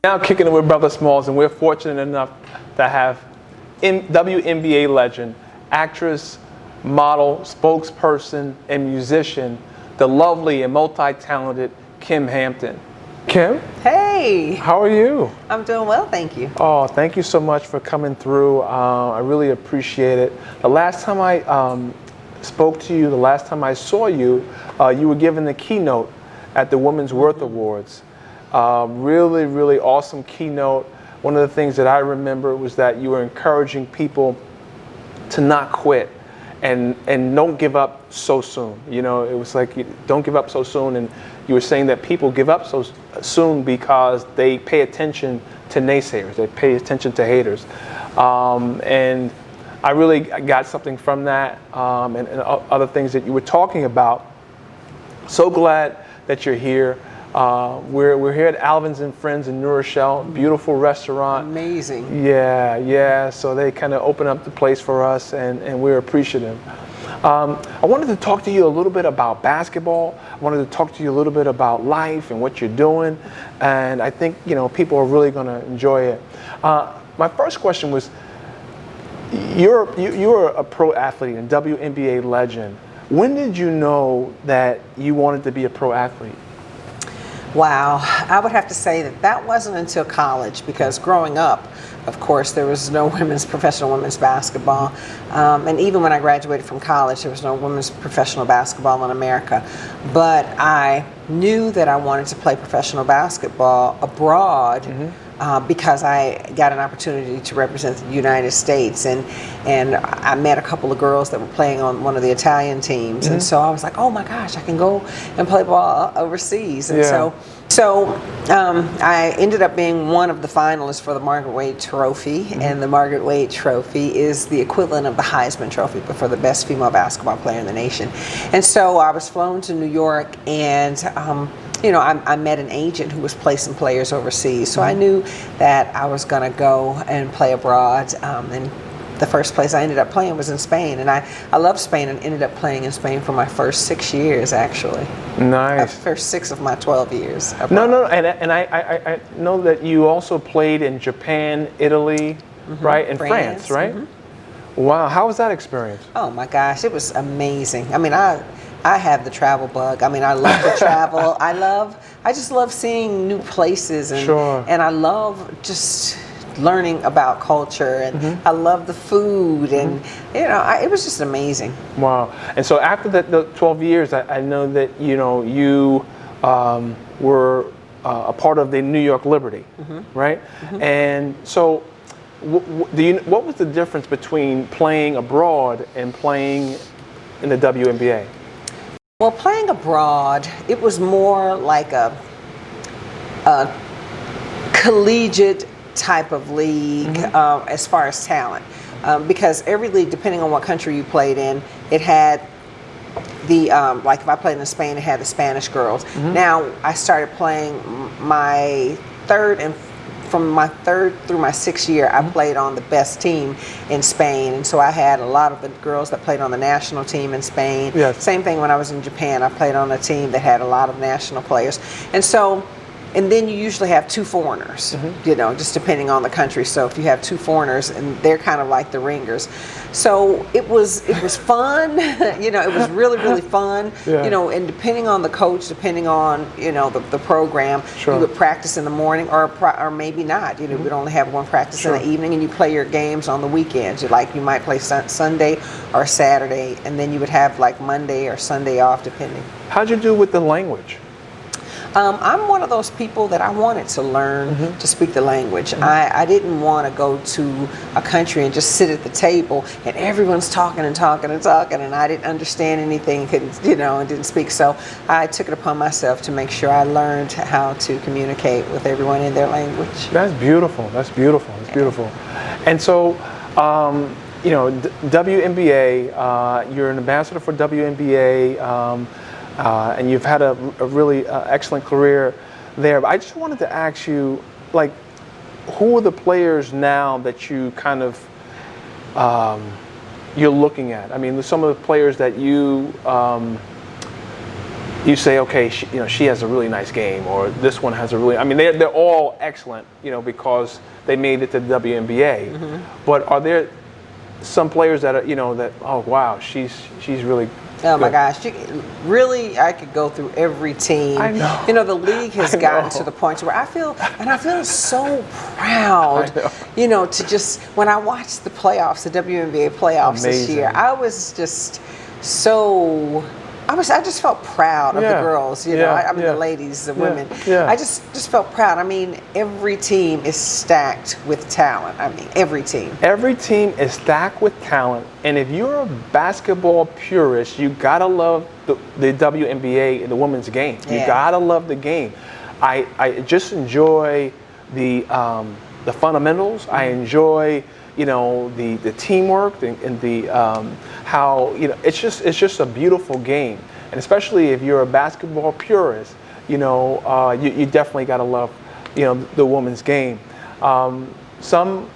Now kicking it with Brother Smalls, and we're fortunate enough to have WNBA legend, actress, model, spokesperson, and musician, the lovely and multi-talented Kim Hampton. Kim? Hey! How are you? I'm doing well, thank you. Oh, thank you so much for coming through. I really appreciate it. The last time I spoke to you, the last time I saw you, you were given the keynote at the Women's Worth Awards. Really, really awesome keynote. One of the things that I remember was that you were encouraging people to not quit and don't give up so soon. You know, it was like, don't give up so soon. And you were saying that people give up so soon because they pay attention to naysayers. They pay attention to haters. And I really got something from that and other things that you were talking about. So glad that you're here. We're here at Alvin's and Friends in New Rochelle, beautiful restaurant. Amazing. Yeah. So they kind of open up the place for us, and we're appreciative. I wanted to talk to you a little bit about basketball. I wanted to talk to you a little bit about life and what you're doing, and I think people are really going to enjoy it. My first question was, you're a pro athlete and WNBA legend. When did you know that you wanted to be a pro athlete? Wow, I would have to say that wasn't until college, because growing up, of course, there was no professional women's basketball. And even when I graduated from college, there was no women's professional basketball in America. But I knew that I wanted to play professional basketball abroad. Because I got an opportunity to represent the United States, and I met a couple of girls that were playing on one of the Italian teams, and so I was like, oh my gosh, I can go and play ball overseas. And so I ended up being one of the finalists for the Margaret Wade Trophy, and the Margaret Wade Trophy is the equivalent of the Heisman Trophy, but for the best female basketball player in the nation. And so I was flown to New York, and I met an agent who was placing players overseas, so I knew that I was going to go and play abroad. And the first place I ended up playing was in Spain, and I loved Spain and ended up playing in Spain for my first 6 years, actually. Nice. First 6 of my 12 years abroad. No, and I know that you also played in Japan, Italy, right, and France, right? Wow, how was that experience? Oh my gosh, it was amazing. I mean, I have the travel bug. I mean, I love to travel. I just love seeing new places, and I love just learning about culture, and I love the food, and it was just amazing. Wow. And so after the 12 years, I know that you were a part of the New York Liberty, right? And so what was the difference between playing abroad and playing in the WNBA? Well, playing abroad, it was more like a collegiate type of league as far as talent, because every league, depending on what country you played in, it had the like if I played in Spain, it had the Spanish girls. Now I started playing from my third through my 6th year, I played on the best team in Spain, and so I had a lot of the girls that played on the national team in Spain. Yes. Same thing when I was in Japan, I played on a team that had a lot of national players. And then you usually have 2 foreigners, just depending on the country. So if you have 2 foreigners, and they're kind of like the ringers. So it was fun, it was really, really fun, and depending on the coach, depending on, the program, you would practice in the morning or maybe not. We'd only have one practice in the evening, and you play your games on the weekends. You might play Sunday or Saturday, and then you would have like Monday or Sunday off, depending. How'd you do with the language? I'm one of those people that I wanted to learn to speak the language. I didn't want to go to a country and just sit at the table and everyone's talking and talking and talking, and I didn't understand anything, and didn't speak. So I took it upon myself to make sure I learned how to communicate with everyone in their language. That's beautiful. That's beautiful. That's beautiful. And so, WNBA, you're an ambassador for WNBA. And you've had a really excellent career there. But I just wanted to ask you, who are the players now that you kind of you're looking at? I mean, some of the players that you you say, okay, she has a really nice game, or this one has a really. I mean, they're all excellent, because they made it to the WNBA. But are there some players that are, that oh wow, she's really. Oh my gosh, really, I could go through every team. I know. The league has gotten to the point where I feel so proud, to just, when I watched the playoffs, the WNBA playoffs this year, I was just so, I just felt proud of the girls, I mean the ladies, the women. I just felt proud. I mean, every team is stacked with talent. I mean, every team. Every team is stacked with talent, and if you're a basketball purist, you gotta love the WNBA and the women's game. You gotta love the game. I just enjoy the fundamentals. I enjoy the teamwork and the how it's just a beautiful game, and especially if you're a basketball purist, you definitely got to love the women's game. Some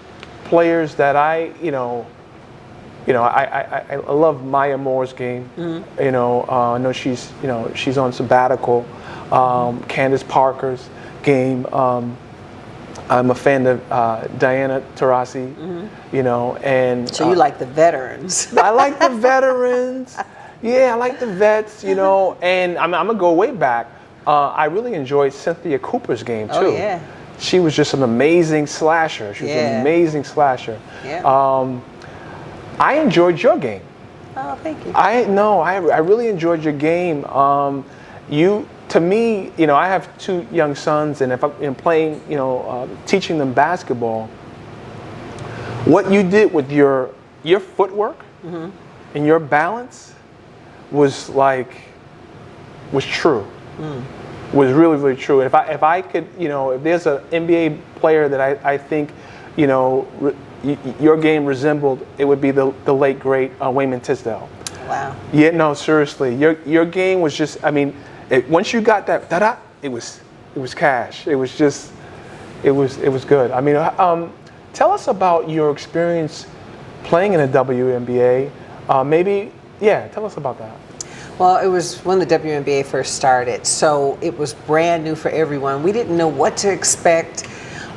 players that I love Maya Moore's game. I know she's on sabbatical. Candace Parker's game. I'm a fan of Diana Taurasi, and so you like the veterans. I like the veterans. Yeah, I like the vets, and I'm gonna go way back. I really enjoyed Cynthia Cooper's game too. Oh yeah. She was just an amazing slasher. She was an amazing slasher. Yeah. I enjoyed your game. Oh, thank you. I really enjoyed your game. To me, I have two young sons, and if I'm playing, teaching them basketball, what you did with your footwork and your balance was true. Was really, really true. If I could, if there's an NBA player that I think, your game resembled, it would be the late great Wayman Tisdale. Wow. Yeah, no, seriously, your game was just, once you got that, it was cash. It was just, it was good. I mean, tell us about your experience playing in the WNBA. Tell us about that. Well, it was when the WNBA first started, so it was brand new for everyone. We didn't know what to expect,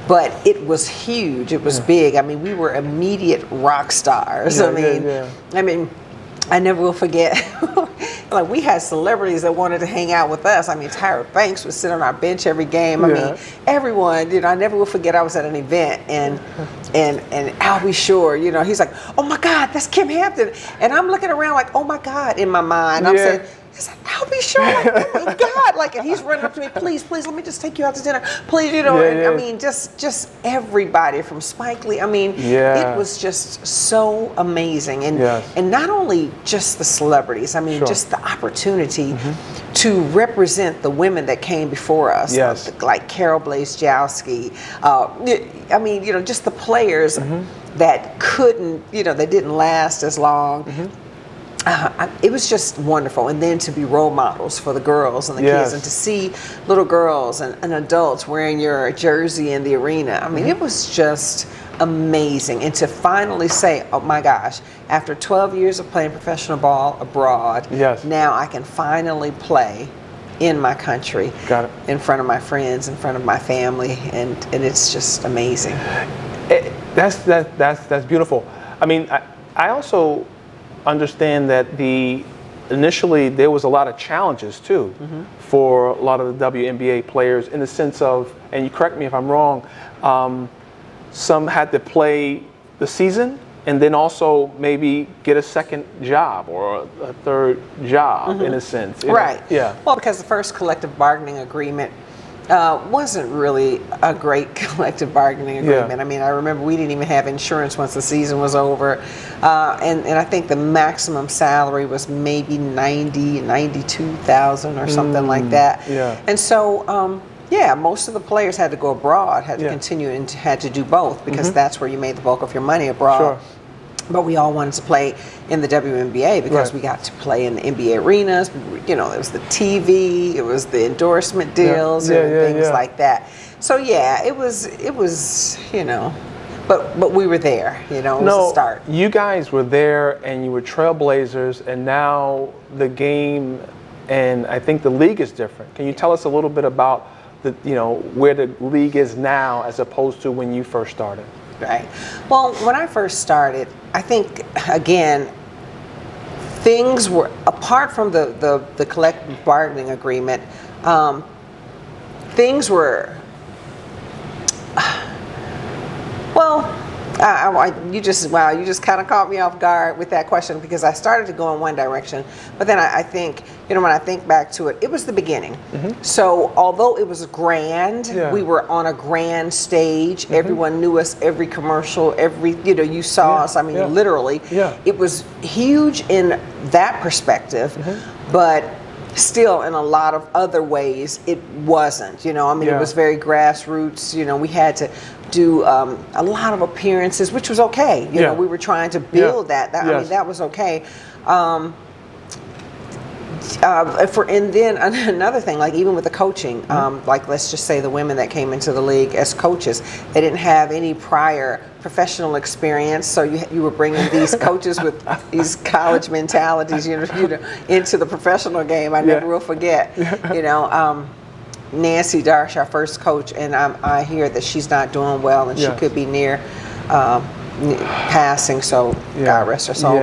but it was huge. It was big. I mean, we were immediate rock stars. I never will forget. We had celebrities that wanted to hang out with us. I mean, Tyra Banks would sit on our bench every game. I mean, everyone. I never will forget. I was at an event and Albie Shore. He's like, "Oh my God, that's Kim Hampton," and I'm looking around like, "Oh my God," in my mind. I'm saying, "It's like Albie Shore." Like, "Oh my God!" And he's running up to me, "Please, let me just take you out to dinner, please." I mean, just everybody from Spike Lee. I mean, it was just so amazing, and not only just the celebrities. I mean, just the opportunity to represent the women that came before us, like Carol Blazejowski. I mean, just the players that couldn't, they didn't last as long. It was just wonderful, and then to be role models for the girls and the kids, and to see little girls and adults wearing your jersey in the arena. I mean, it was just amazing, and to finally say, "Oh my gosh, after 12 years of playing professional ball abroad, now I can finally play in my country, in front of my friends, in front of my family," and it's just amazing. That's beautiful. I mean, I also understand that initially there was a lot of challenges too for a lot of the WNBA players, in the sense of, and you correct me if I'm wrong, some had to play the season and then also maybe get a second job or a third job in a sense. Right. Yeah. Well, because the first collective bargaining agreement wasn't really a great collective bargaining agreement. I mean, I remember we didn't even have insurance once the season was over, and I think the maximum salary was maybe $92,000 or something like that. And so, most of the players had to go abroad, had to continue, and had to do both, because that's where you made the bulk of your money abroad. But we all wanted to play in the WNBA because we got to play in the NBA arenas. It was the TV, it was the endorsement deals, and things like that. So it was, but we were there. It was a start. You guys were there, and you were trailblazers, and now the game and I think the league is different. Can you tell us a little bit about where the league is now as opposed to when you first started? Right. Well, when I first started, I think, again, things were, apart from the collective bargaining agreement, things were, well, you just kind of caught me off guard with that question, because I started to go in one direction, but then I think, when I think back to it, it was the beginning. So although it was grand, we were on a grand stage. Everyone knew us, every commercial, you saw us. I mean, literally, it was huge in that perspective, but still in a lot of other ways it wasn't. It was very grassroots. We had to do a lot of appearances, which was okay. We were trying to build that. I mean, that was okay. And then another thing, like even with the coaching, like let's just say the women that came into the league as coaches, they didn't have any prior professional experience, so you were bringing these coaches with these college mentalities, into the professional game. I never will forget, Nancy Darsh, our first coach, and I hear that she's not doing well, and she could be near passing, so God rest her soul.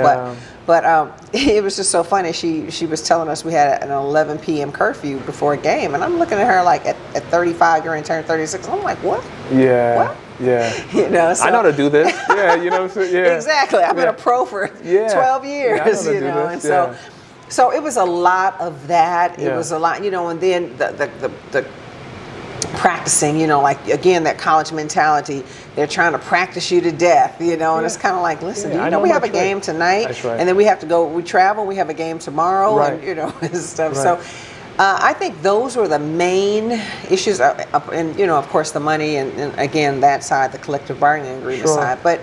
But it was just so funny. She was telling us we had an 11 p.m. curfew before a game, and I'm looking at her like at 35, you're going to turn 36. I'm like, what? Yeah. What? Yeah. So, I know how to do this. Exactly. I've been a pro for 12 years. And so it was a lot of that. It was a lot, and then the practicing, like again, that college mentality, they're trying to practice you to death, and it's kind of like, listen, we have a game tonight, and then we have to go, we travel, we have a game tomorrow, and and stuff. So I think those were the main issues, and of course the money, and again that side, the collective bargaining agreement side, but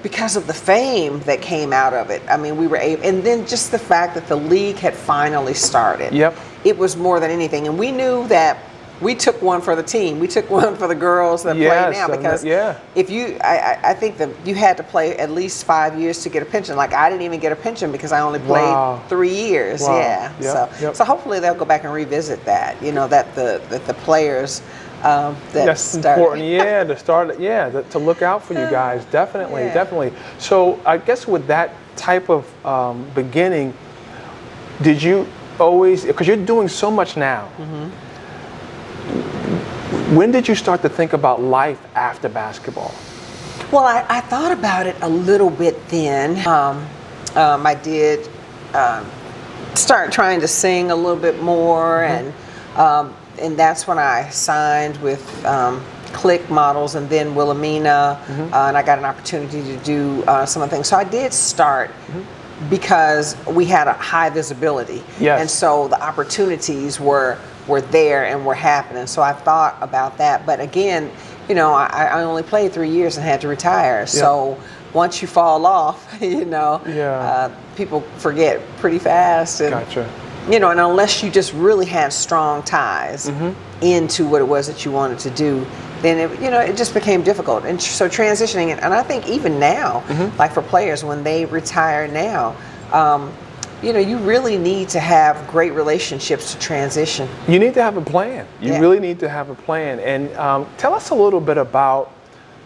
because of the fame that came out of it, I mean, we were able, and then just the fact that the league had finally started. It was more than anything, and we knew that we took one for the team. We took one for the girls that play now, because if I think that you had to play at least 5 years to get a pension. Like I didn't even get a pension because I only played 3 years. So hopefully they'll go back and revisit that. That the players. That's important. To start. To look out for you guys. Definitely. So I guess with that type of beginning, did you always, because you're doing so much now. When did you start to think about life after basketball? Well, I thought about it a little bit then. I did start trying to sing a little bit more, and that's when I signed with Click Models and then Wilhelmina, and I got an opportunity to do some of the things. So I did start because we had a high visibility, and so the opportunities were there and were happening. So I thought about that. But again, I only played 3 years and had to retire. So once you fall off, people forget pretty fast. And, and unless you just really had strong ties into what it was that you wanted to do, then it just became difficult. And so transitioning, and I think even now, like for players when they retire now, you really need to have great relationships to transition. You need to have a plan. You really need to have a plan. And tell us a little bit about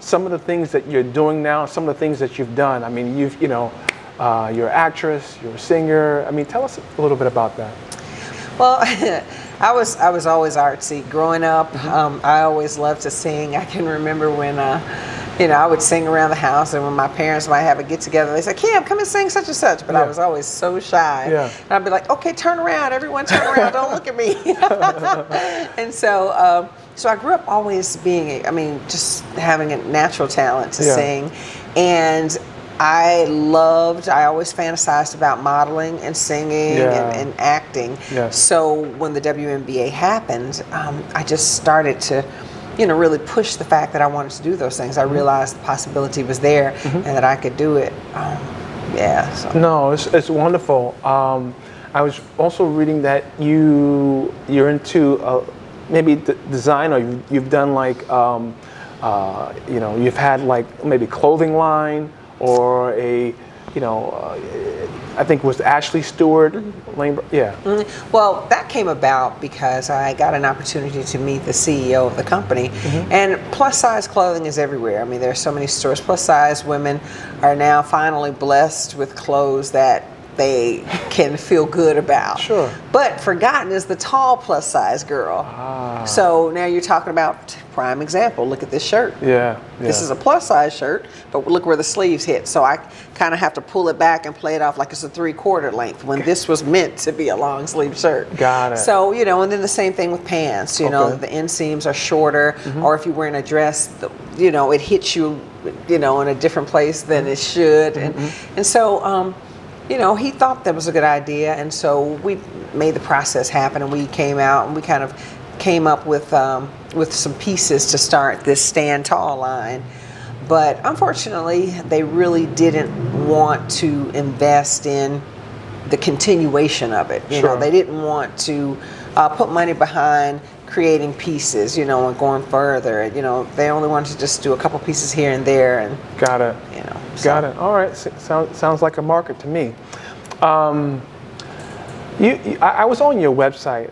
some of the things that you're doing now, some of the things that you've done. I mean, you're an actress, you're a singer. I mean, tell us a little bit about that. Well, I was always artsy growing up. I always loved to sing. I can remember when I would sing around the house, and when my parents might have a get together, they said, "Kim, come and sing such and such." But I was always so shy. And I'd be like, "Okay, turn around, everyone, turn around, don't look at me." And so I grew up always being, just having a natural talent to sing, and I always fantasized about modeling and singing and acting. So when the Wnba happened, I just started to, really push the fact that I wanted to do those things. I realized the possibility was there and that I could do it. So. No, it's wonderful. I was also reading that you're into maybe design, or you've done like, you've had like maybe clothing line, or a I think was Ashley Stewart. Yeah. Well, that came about because I got an opportunity to meet the CEO of the company, and plus size clothing is everywhere. I mean, there are so many stores. Plus size women are now finally blessed with clothes that they can feel good about. Sure. But forgotten is the tall plus size girl. So now you're talking about prime example. Look at this shirt. Yeah. This is a plus size shirt, but look where the sleeves hit. So I kind of have to pull it back and play it off like it's a 3/4 length when this was meant to be a long sleeve shirt. Got it. So, and then the same thing with pants, Okay. the inseams are shorter, or if you're wearing a dress, it hits you, in a different place than it should. And so, he thought that was a good idea, and so we made the process happen, and we came out and we kind of came up with some pieces to start this Stand Tall line. But unfortunately, they really didn't want to invest in the continuation of it. Sure. They didn't want to put money behind creating pieces, and going further. They only wanted to just do a couple pieces here and there, and Got it. Got it. All right. Sounds like a market to me. I was on your website.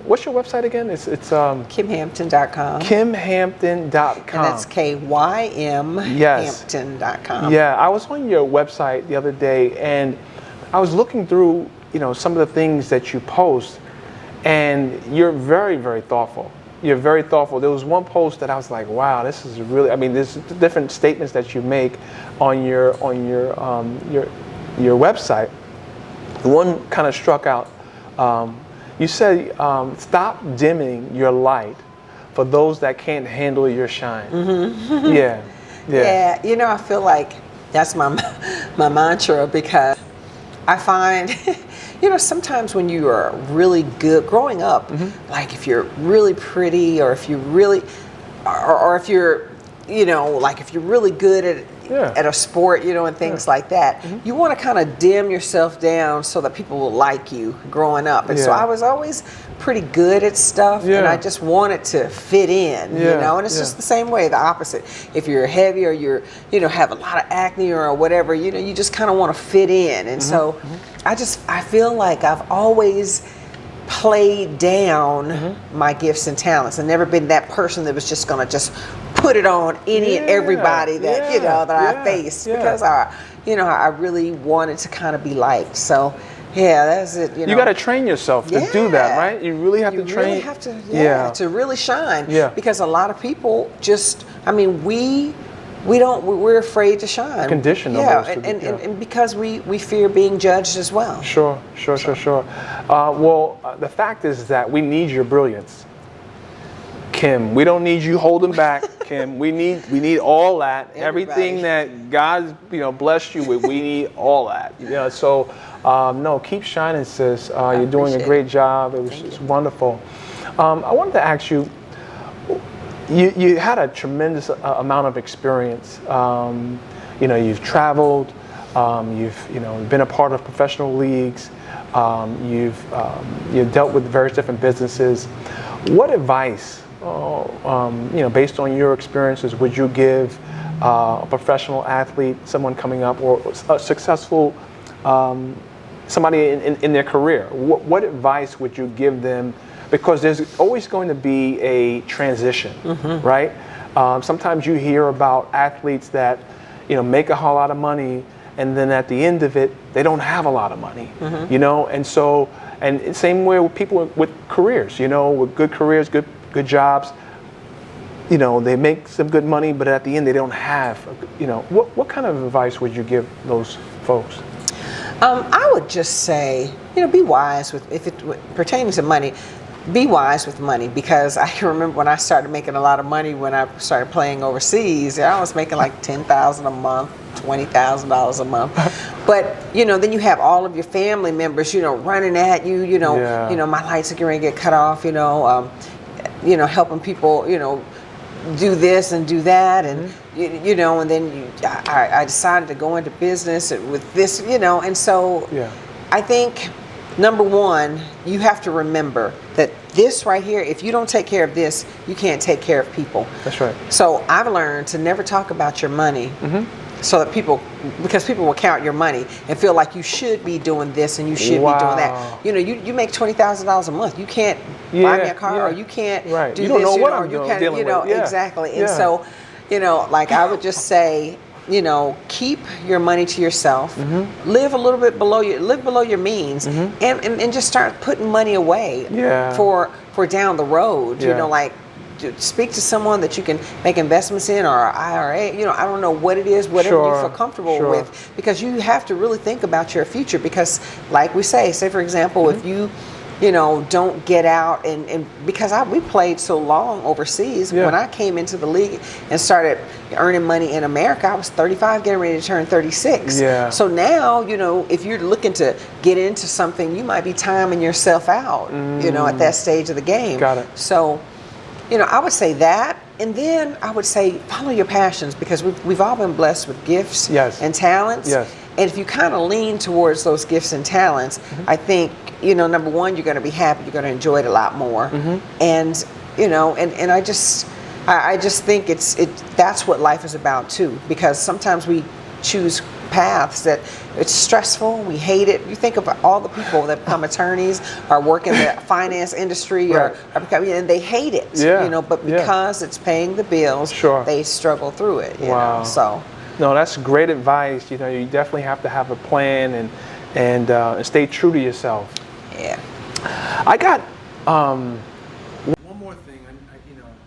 What's your website again? It's KimHampton.com. KimHampton.com. And that's KYM Yes. Hampton.com. Yeah, I was on your website the other day, and I was looking through, some of the things that you post, and you're very, very thoughtful. You're very thoughtful. There was one post that I was like, wow, this is really. I mean, there's different statements that you make on your website. The one kind of struck out. You said, "Stop dimming your light for those that can't handle your shine." Yeah. I feel like that's my mantra, because I find, sometimes when you are really good growing up, like if you're really pretty, or if you really, or if you're, like if you're really good at a sport, and things like that, you want to kind of dim yourself down so that people will like you growing up. And so I was always pretty good at stuff, and I just wanted to fit in, and it's just the same way, the opposite. If you're heavy, or you're, have a lot of acne or whatever, you just kind of want to fit in. And so I feel like I've always played down my gifts and talents, and never been that person that was just going to just put it on any and everybody that that I faced, because I really wanted to kind of be liked. So that's it. You got to train yourself to do that, right? You really have to train. You really have to, to really shine. Because a lot of people just, we're afraid to shine. Conditioned almost. And because we fear being judged as well. Sure. The fact is that we need your brilliance, Kim. We don't need you holding back, Kim. We need all that. Everything that God's blessed you with, we need all that. So no, keep shining, sis. You're doing a great job. It's wonderful. I wanted to ask you. You had a tremendous amount of experience. You've traveled. You've been a part of professional leagues. You've dealt with various different businesses. What advice, based on your experiences, would you give a professional athlete, someone coming up, or a successful somebody in their career? What advice would you give them? Because there's always going to be a transition, right? Sometimes you hear about athletes that, make a whole lot of money, and then at the end of it, they don't have a lot of money, And so, and same way with people with careers, with good careers, good jobs. They make some good money, but at the end they don't have. What kind of advice would you give those folks? I would just say, be wise if it pertaining to money. Be wise with money, because I can remember when I started making a lot of money when I started playing overseas. I was making like $10,000 a month, $20,000 a month. But then you have all of your family members, running at you. My lights are getting ready to get cut off. Helping people, do this and do that, and and then I decided to go into business with this, and so I think. Number one, you have to remember that this right here, if you don't take care of this, you can't take care of people. That's right. So I've learned to never talk about your money so that because people will count your money and feel like you should be doing this and you should be doing that. You know, you make $20,000 a month. You can't buy me a car, or you can't do you don't this. know You what know, I'm you doing, can't. dealing You know, with. Yeah. exactly. Yeah. And so, you know, like I would just say, you know, keep your money to yourself. Live a little bit below your means, and just start putting money away for down the road. You know, like speak to someone that you can make investments in, or an IRA. You know, I don't know what it is, whatever you feel comfortable with, because you have to really think about your future. Because, like we say for example, if you know, don't get out and because we played so long overseas. When I came into the league and started earning money in America, I was 35, getting ready to turn 36. So now, you know, if you're looking to get into something, you might be timing yourself out, you know, at that stage of the game. Got it. So, you know, I would say that, and then I would say follow your passions, because we've all been blessed with gifts and talents. And if you kind of lean towards those gifts and talents, I think, you know, number one, you're going to be happy. You're going to enjoy it a lot more. And, you know, and I just think that's what life is about too. Because sometimes we choose paths that it's stressful. We hate it. You think of all the people that become attorneys or work in the finance industry, or and they hate it. You know, but because it's paying the bills, they struggle through it. You know, so. No, that's great advice. You know, you definitely have to have a plan and stay true to yourself. Yeah. I got one more thing.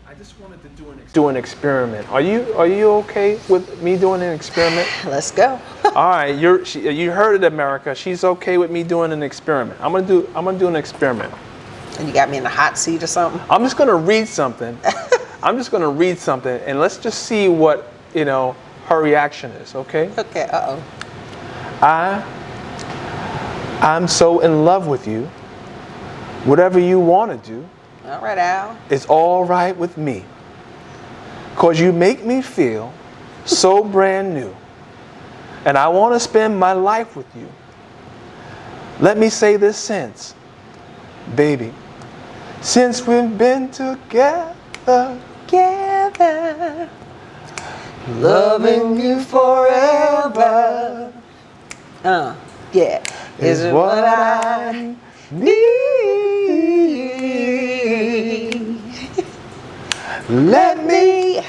I just wanted to do an experiment. Are you okay with me doing an experiment? Let's go. All right, you heard it, America. She's okay with me doing an experiment. I'm gonna do an experiment. And you got me in the hot seat or something? I'm just gonna read something. And let's just see what, you know, her reaction is, okay? Okay, I'm so in love with you. Whatever you want to do, all right, Al, it's all right with me. 'Cause you make me feel so brand new. And I want to spend my life with you. Let me say this since, baby, since we've been together, loving you forever, is what I need. Let me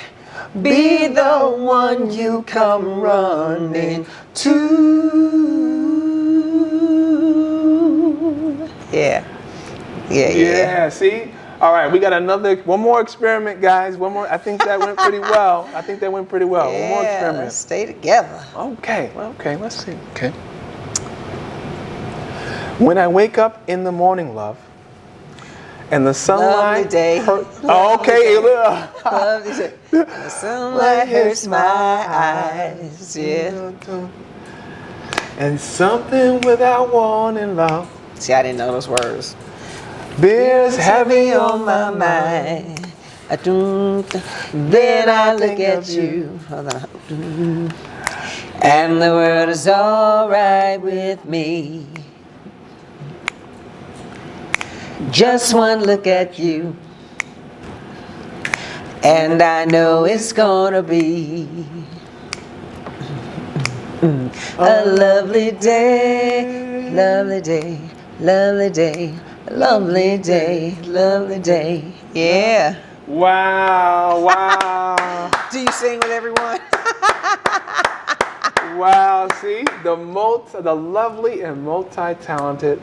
be the one you come running to. Yeah, see? All right, we got one more experiment, guys. One more. I think that went pretty well. One more experiment. Let's stay together. Okay, let's see. Okay. When I wake up in the morning, love, and the sunlight... Lovely day. Okay. Lovely day. The sunlight hurts my eyes, And something without warning, love. See, I didn't know those words. Beers heavy on my mind. Then I look at you. Hold on. And the world is all right with me. Just one look at you, and I know it's gonna be a lovely day, lovely day, lovely day, lovely day, lovely day. Yeah. Wow. Do you sing with everyone? Wow, see? The lovely and multi-talented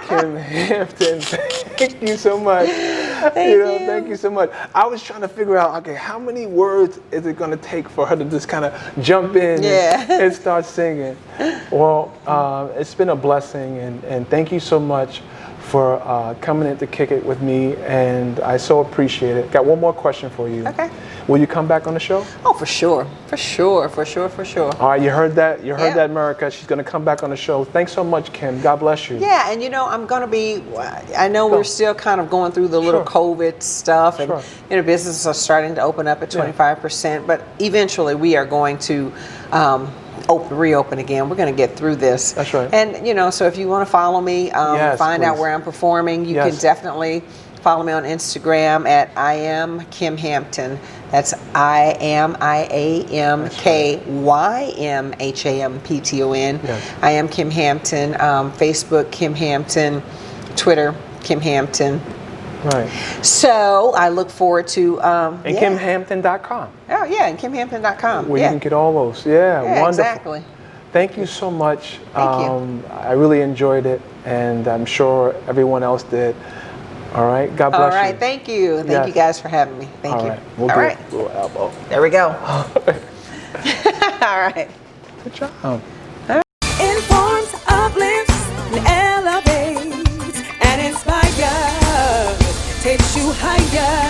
Kim Hampton. Thank you so much. Thank you so much. I was trying to figure out, okay, how many words is it going to take for her to just kind of jump in and start singing? Well, it's been a blessing, and thank you so much for coming in to kick it with me, and I so appreciate it. Got one more question for you. Okay. Will you come back on the show? Oh, for sure. All right, you heard that, America. She's going to come back on the show. Thanks so much, Kim. God bless you. Yeah, and I'm going to be, I know we're still kind of going through the little COVID stuff, and businesses are starting to open up at 25%, but eventually we are going to reopen again. We're going to get through this. That's right. And, so if you want to follow me, find out where I'm performing, you can definitely follow me on Instagram at I am Kim Hampton. That's IamKymHampton. Yes. I am Kim Hampton. Facebook, Kim Hampton. Twitter, Kim Hampton. Right. So I look forward to And yeah. KimHampton.com. Oh yeah, and KimHampton.com. Where yeah. you can get all those. Yeah, wonderful. Exactly. Thank you so much. Thank you. I really enjoyed it, and I'm sure everyone else did. All right. God bless you. All right. Thank you. Thank Yes. you guys for having me. Thank All you. right. We'll All do right. a little elbow. There we go. All right. Good job. Informs, uplifts, and elevates, and inspires, takes you higher.